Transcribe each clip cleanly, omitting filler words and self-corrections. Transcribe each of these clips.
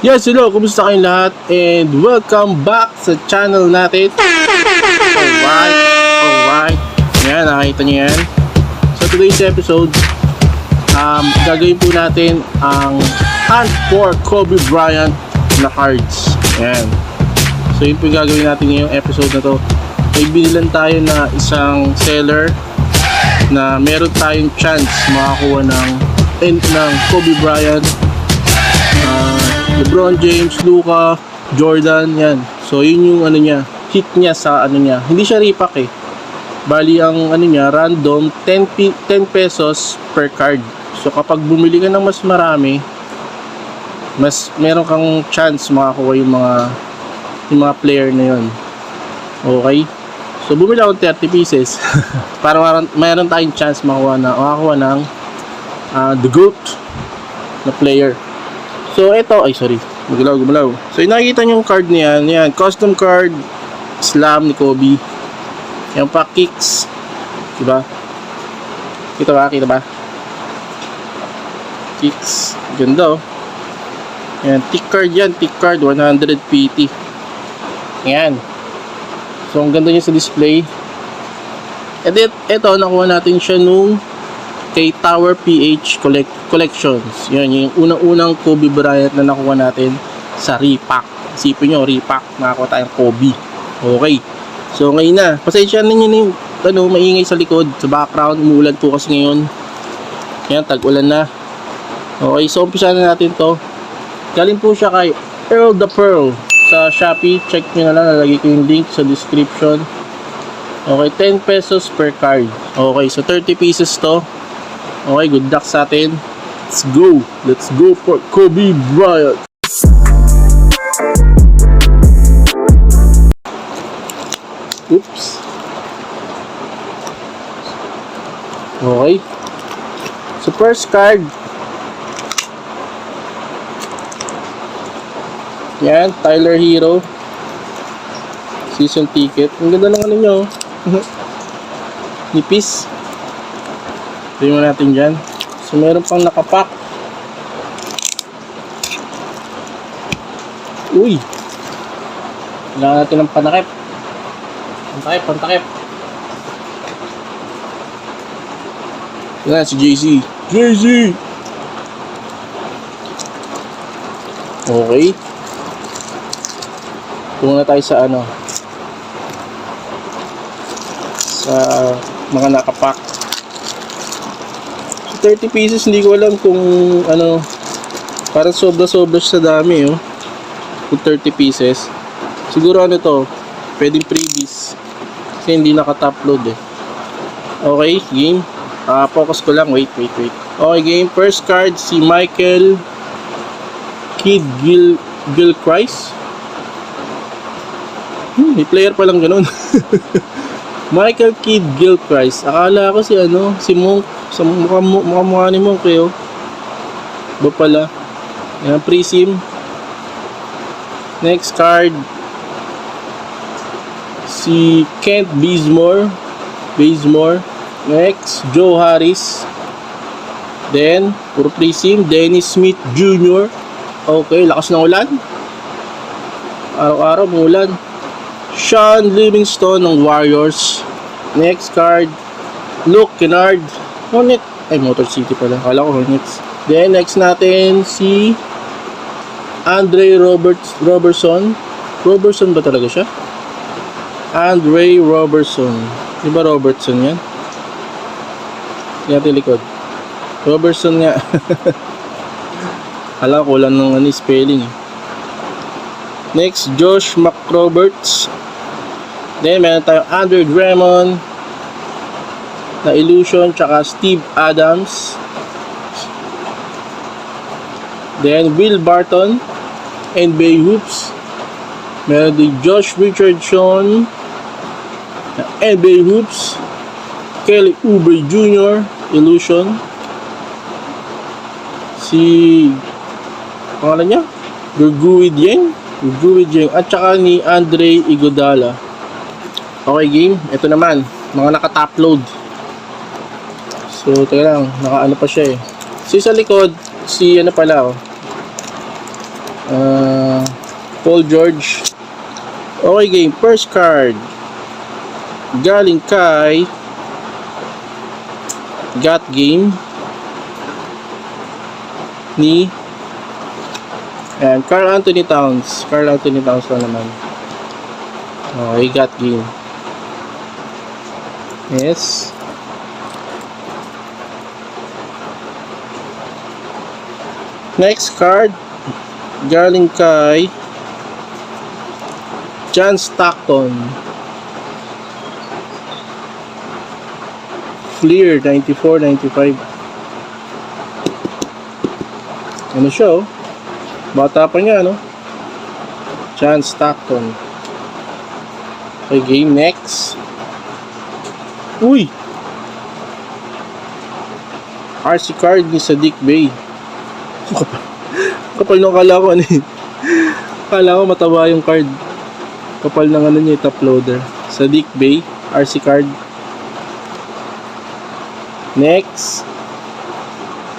Yes, hello, kumusta kayong lahat? And welcome back sa channel natin. Alright. Yan, nakita nyo yan. So today's episode, gagawin po natin ang hunt for Kobe Bryant na cards. Yan. So yun po yung gagawin natin ngayong episode na to. May binilan tayo na isang seller na meron tayong chance makakuha ng Kobe Bryant, LeBron James, Luka, Jordan, yan. So yun yung ano niya, hit niya sa ano niya. Hindi siya repack eh. Bali ang ano niya, random 10 pesos per card. So kapag bumili ka ng mas marami, mas meron kang chance makakuha yung mga player na yun. Okay? So bumili ako 30 pieces para mayroon tayong chance makakuha ng the GOAT na player. So ito, gumalaw. So yung nakikita nyo yung card niya, yan, custom card, slam ni Kobe. Yan pa, kicks. Diba? Kita ba? Kicks. Ganda oh. Yan, tick card 100 PT. Yan. So ang ganda niya sa display. And ito, nakuha natin siya nung kay Tower PH Collections. Yan, yung unang-unang Kobe Bryant na nakuha natin sa repack. Isipin nyo, repack, nakakuha tayong Kobe. Okay. So ngayon na, pasensya na nyo yung maingay sa likod, sa background, umuulan po kasi ngayon. Yan, tag-ulan na. Okay, so umpisa na natin to. Galing po siya kay Earl the Pearl sa Shopee. Check nyo na lang, nalagay ko yung link sa description. Okay, 10 pesos per card. Okay, so 30 pieces to. Okay, good luck sa atin. Let's go for Kobe Bryant. Oops. Okay. So first card. Yan, Tyler Hero. Season ticket. Ang ganda ng ano nyo. Nipis. Tingnan natin dyan. So meron pang nakapack. Uy, kailangan natin ng pantakip. Pantakip. Yan si JC. Okay. Tungo na tayo sa sa mga nakapack. 30 pieces, hindi ko alam kung parang sobra sa dami kung 30 pieces. Siguro to, pwedeng freebies kasi hindi naka-top load eh. Okay, game. Focus ko lang, wait. Okay, game. First card, si Michael Kidd Gilchrist. May player pa lang ganun. Michael Kidd Gilchrist. Akala ko si Monk. Sa mukha ni Monk ba pala. Yan, pre-sim. Next card, si Kent Bazemore. Next, Joe Harris. Then, puro pre-sim, Dennis Smith Jr. Okay, lakas ng ulan. Araw-araw umulan. Sean Livingston ng Warriors. Next card, Luke Kennard. Hornets. Ay, Motor City pala. Akala ko Hornets. Then, next natin si Andre Robertson. Robertson ba talaga siya? Andre Robertson. Di ba Robertson yan? Yan likod. Robertson nga. Akala ko lang ng spelling. Next, Josh McRoberts. Then, meron tayong Andre Drummond na Illusion, tsaka Steve Adams. Then Will Barton, NBA Hoops. Meron din Josh Richardson na NBA Hoops. Kelly Oubre Jr. Illusion. Si pangalan niya Gurgui Dieng at tsaka ni Andre Iguodala. Okay, game. Ito naman, mga naka-top load. So, teka lang, naka-ano pa siya eh. So, sa likod, si ano pala Paul George. Okay, game. First card. Galing kay Got Game ni and Karl Anthony Towns. Karl Anthony Towns lang naman. Okay, Got Game. Yes. Next card. Galing kay John Stockton. Clear 94-95. Ano siya, oh? Bata pa niya, no? John Stockton. Okay, game next. Uy! RC card ni Saddiq Bey. Kapal nung kala ko, ano eh. Kala ko mataba yung card. Kapal ng ano niya, top loader. Saddiq Bey, RC card. Next.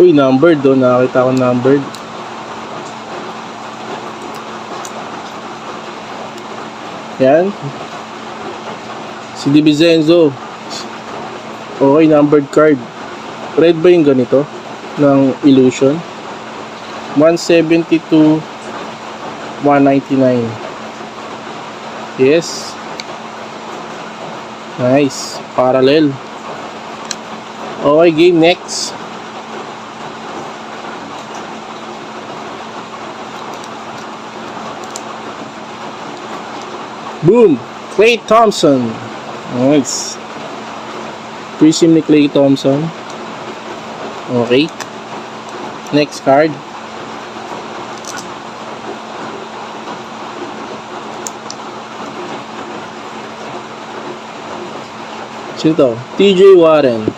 Uy, numbered doon. Nakakita ko numbered. Yan. Si DiVincenzo. Okay, numbered card. Red ba yung ganito? Ng Illusion? 172 199. Yes. Nice. Parallel. Okay, game next. Boom! Klay Thompson. Nice. Prism ni Klay Thompson. Okay. Next card. Sino to? TJ Warren.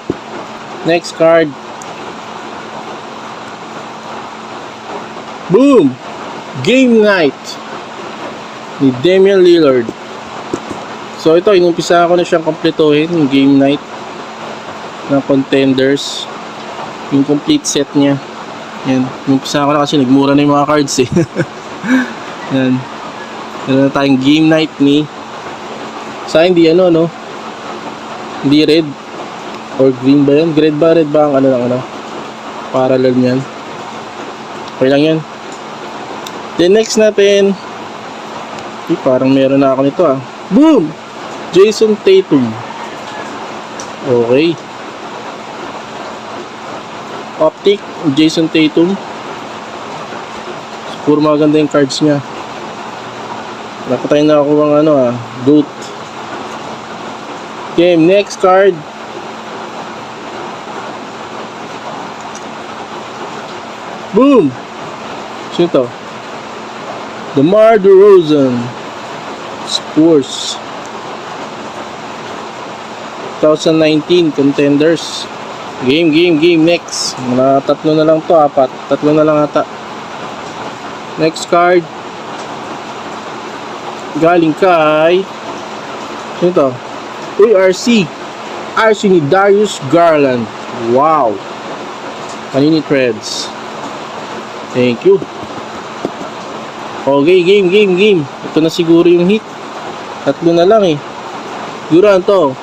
Next card. Boom! Game night ni Damian Lillard. So ito, inumpisa ko na siyang kompletuhin yung game night ng Contenders. Yung complete set niya. Yan. Inumpisa ko na kasi nagmura na yung mga cards eh. Yan. Meron na tayong game night ni sa hindi ano, no? Hindi red or green ba yan? Red ba ang ano lang ano? Parallel niyan. Okay lang yan. Then next natin, parang meron na ako nito ah. Boom! Jason Tatum. Okay. Optic, Jason Tatum. Puro maganda yung cards niya. Wala pa tayo nakakuha ng ano ah, GOAT. Game, next card. Boom! Sino to? DeMar DeRozan. Spurs. 2019 Contenders. Game next. Mga tatlo na lang to, apat. Tatlo na lang ata. Next card. Galing kay sino to? Uy, RC ni Darius Garland. Wow. Panini Threads. Thank you. Okay, game. Ito na siguro yung hit. Tatlo na lang eh. Siguro to.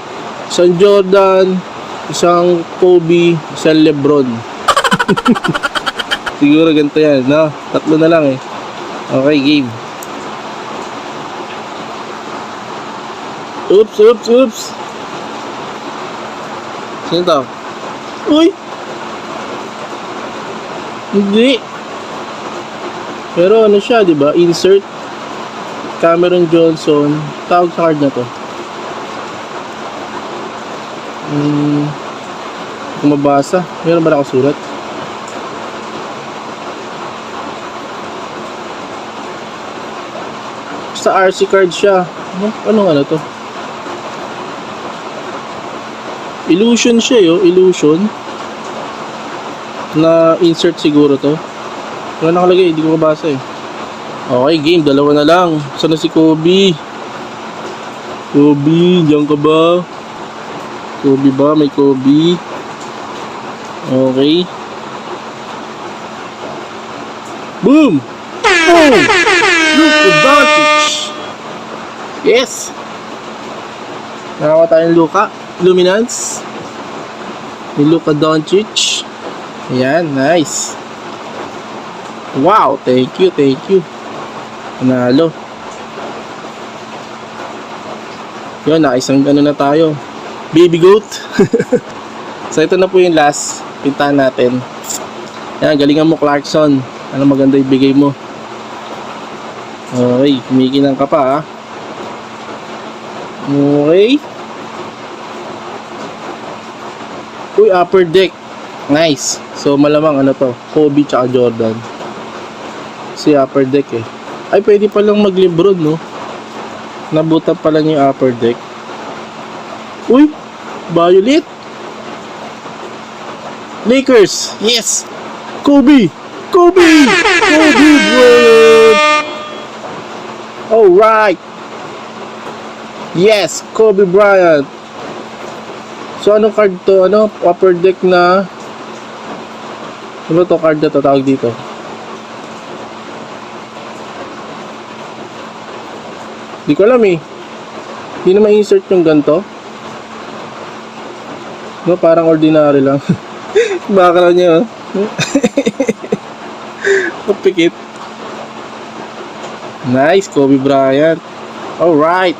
Isang Jordan, isang Kobe, isang Lebron. Siguro ganito yan, no? Tatlo na lang eh. Okay, game. Oops. Sino to? Uy! Hindi. Pero ano siya, di ba? Insert Cameron Johnson. Tawag sa card na to. Kung mabasa, meron ba nakasulat? Basta RC card siya. Anong ano to? Illusion siya yo, Illusion. Na insert siguro to. Wala nakalagay, hindi ko mabasa eh. Okay, game, dalawa na lang. Saan na si Kobe? Kobe, diyan ka ba? Kobe ba? May Kobe. Okay. Boom! Boom! Luka Doncic. Yes. Nakakuha tayong Luminance. Ni Luka Doncic. Ayan, nice. Wow, thank you. Panalo. Yun, isang ano na tayo. Baby goat. So ito na po yung last pintahan natin. Yan, galingan mo Clarkson. Ano maganda ibigay mo. Okay, kumikinang ka pa ha. Okay. Uy, upper deck. Nice. So malamang ano to, Kobe tsaka Jordan. Si upper deck eh. Ay, pwede palang mag-Lebron no. Nabutan pala niya yung upper deck. Uy, Violet. Lakers. Yes. Kobe Bryant. Alright. Yes, Kobe Bryant. So anong card to? Ano? Upper deck na. Ano to card na to? Tawag dito. Di ko alam eh. Di na ma-insert yung ganito. No, parang ordinary lang. Background niya oh. Kapikit. Nice, Kobe Bryant. Alright.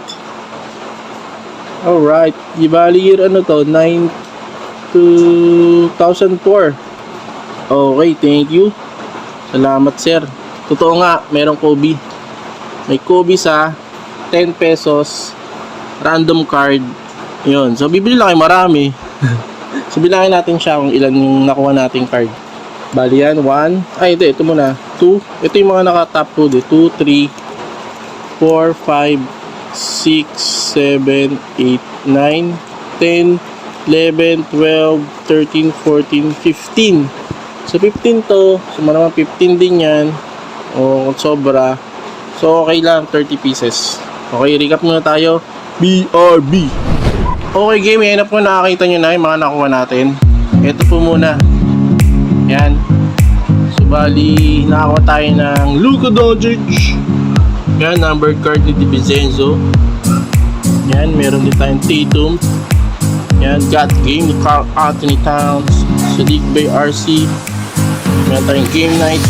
Ibali year ano to? 2004. Okay, thank you. Salamat sir. Totoo nga, merong Kobe. May Kobe sa 10 pesos random card. Yun. So bibili lang kayo marami. So bilangin natin siya kung ilan yung nakuha nating card. Bali yan, 1. Ay, ito muna. 2. Ito yung mga naka-top 2. 2, 3, 4, 5, 6, 7, 8, 9, 10, 11, 12, 13, 14, 15. So 15 to. So maramang 15 din yan. O sobra. So okay lang, 30 pieces. Okay, recap muna tayo. BRB. Okay game, yan na po nakakita nyo na yung mga nakuha natin. Ito po muna. Yan. So bali, nakakuha tayo ng Luka Doncic. Yan, number card ni DiVincenzo. Yan, meron din tayong Tatum. Yan, got game ni Karl Anthony Towns. Sadiq Bey RC. Meron tayong game night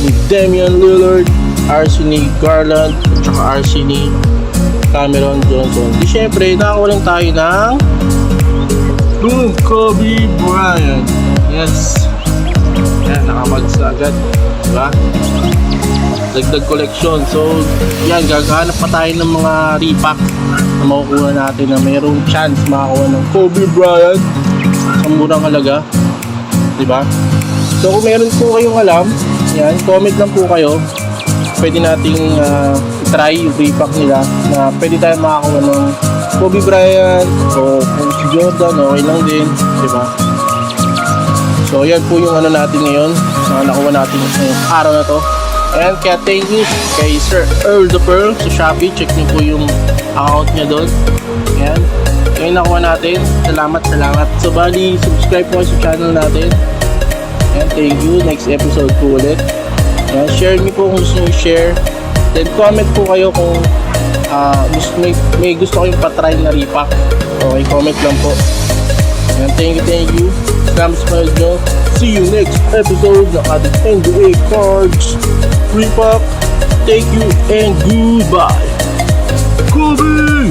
ni Damian Lillard, RC ni Garland, at saka RC ni Cameron Johnson. Di syempre, nakakulang tayo ng Kobe Bryant. Yes. Yan, nakamags na agad. Diba? Dagdag collection. So, yan, gagahanap pa tayo ng mga repack na makukuha natin na mayroong chance makakuha ng Kobe Bryant sa murang halaga. Diba? So, kung meron po kayong alam, yan, comment lang po kayo. Pwede nating try yung repack nila na pwede tayo makakuha ng Kobe Bryant o kung si Jordan, okay lang din, diba? So yan po yung ano natin ngayon na nakuha natin ngayong araw na to. And kaya thank you kay Sir Earl the Pearl sa Shopee. Check niyo po yung account niya doon. Yan, yung nakuha natin. Salamat. So bali, subscribe po sa channel natin. And thank you. Next episode po ulit. Yan, share niyo po kung gusto niyo share. Then comment po kayo kung may gusto kayong patry na repack. Okay, comment lang po. Yan, thank you. Salamat sa panood nyo. See you next episode ng ating NBA Cards Repack. Thank you and goodbye. Kobe!